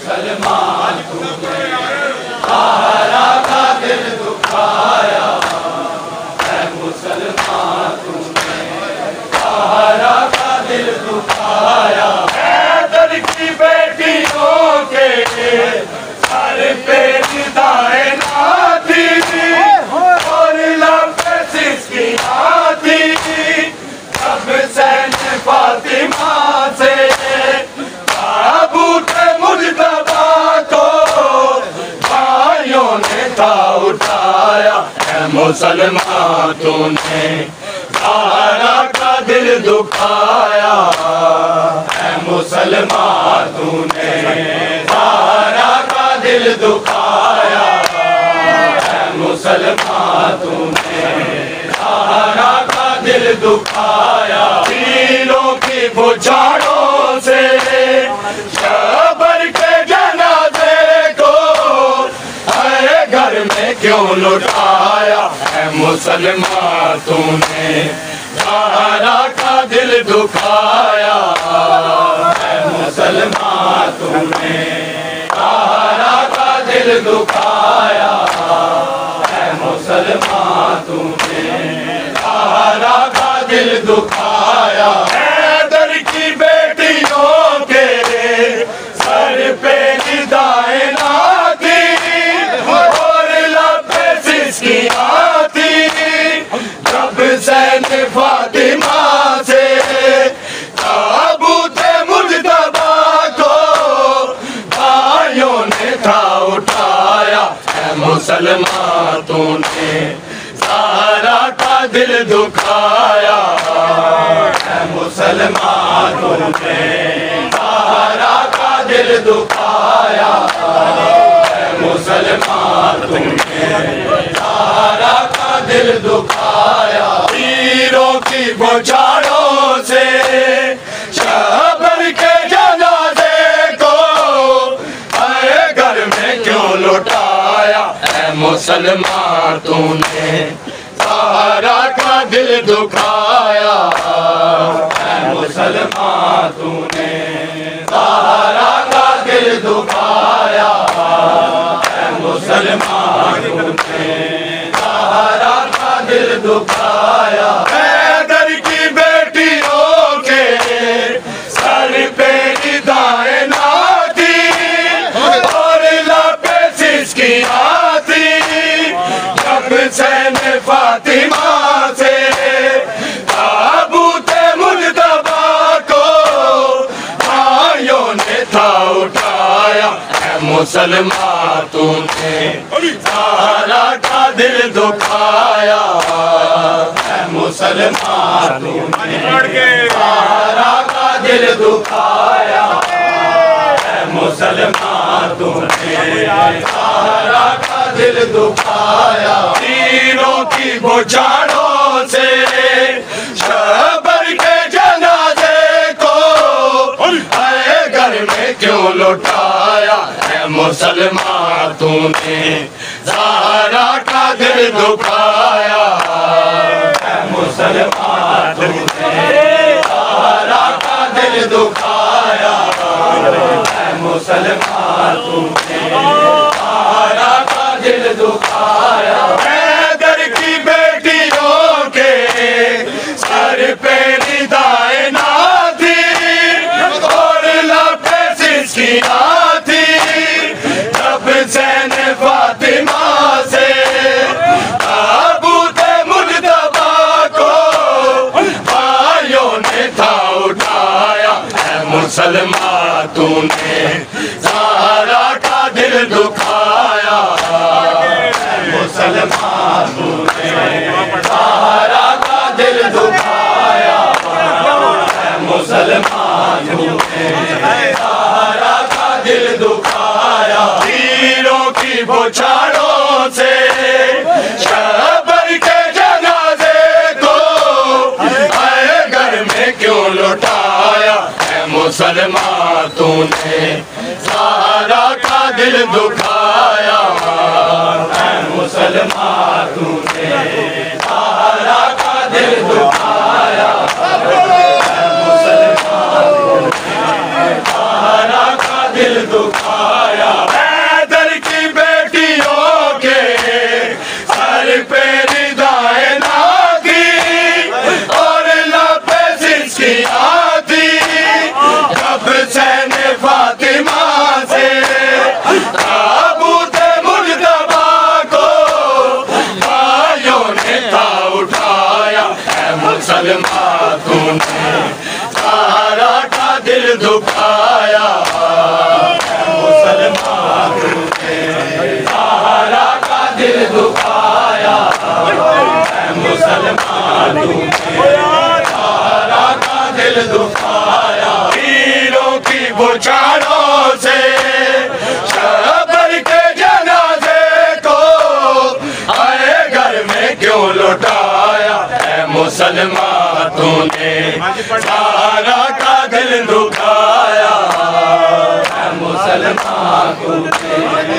मुसलमान तूने ज़हरा का दिल दुखाया, है मुसलमान तूने ज़हरा का दिल दुखाया। हैदर की बेटियों के सर पे निदाए ना थी और लब पे सिसकियां थी, जब सैन फातिमा से ताबूत मुजतबा को भाइयों ने था उठाया। है मुसलमान तूने ज़हरा का दिल दुखाया, है मुसलमान तूने ज़हरा का दिल दुखाया, है मुसलमान तूने ज़हरा का दिल दुखाया। तीरों की बुछाड़ों से शबर के जनाजे को हर घर में क्यों लुटाया। है मुसलमान तूने ज़हरा का दिल दुखाया, है मुसलमान तूने ज़हरा का दिल दुखाया, है मुसलमान तूने ज़हरा का दिल दुखाया। हैदर की बेटियों के सर पे निदाए ना थी और लब पे सिसकियां थी, जब सैन फातिमा से ताबूत मुजतबा को भाइयों ने था उठाया। है मुसलमान तूने ज़हरा का दिल दुखाया, है मुसलमान तूने ज़हरा का दिल दुखाया, है मुसलमान तूने ज़हरा का दिल दुखाया। तीरों की बुछाड़ों से शबर के जनाजे को हर घर में क्यों लुटाया। है मुसलमान तूने ज़हरा का दिल दुखाया, है मुसलमान तूने ज़हरा का दिल दुखाया, है मुसलमान तूने ज़हरा का दिल दुखाया। हैदर की बेटियों के सर पे निदाए ना थी और लब पे सिसकियां थी, जब सैन फातिमा से ताबूत मुजतबा को भाइयों ने था उठाया। है मुसलमान तूने ज़हरा का दिल दुखाया, है मुसलमान तूने ज़हरा का दिल दुखाया, है मुसलमान तूने ज़हरा का दिल दुखाया। तीरों की बुछाड़ों से शबर के जनाजे को हर घर में क्यों लुटाया। है मुसलमान तूने ज़हरा का दिल दुखाया, है मुसलमान तूने ज़हरा का दिल दुखाया, है मुसलमान तूने ज़हरा का दिल दुखाया। हैदर की बेटियों के सर पे निदाए ना थी और लब पे सिसकियां थी, जब सैन फातिमा से ताबूत मुजतबा को भाइयों ने था उठाया। है मुसलमान तूने ज़हरा का दिल दुखाया, है मुसलमान तूने ज़हरा का दिल दुखाया, है मुसलमान तूने ज़हरा का दिल दुखाया। तीरों की बुछाड़ों से शबर के जनाजे को हर घर में क्यों लुटाया। है मुसलमान तूने ज़हरा का दिल दुखाया, है मुसलमान तूने ज़हरा का दिल दुखाया, है मुसलमान तूने ज़हरा का दिल दुखाया। दिल दुखाया मुसलमान तूने, ज़हरा का दिल दुखाया मुसलमान तूने, ज़हरा का दिल दुखाया। वीरों की बुछाड़ों से शबर के जनाजे को आए घर में क्यों लौटाया है मुसलमान तूने, ज़हरा का दिल दुखाया है मुसलमान तूने।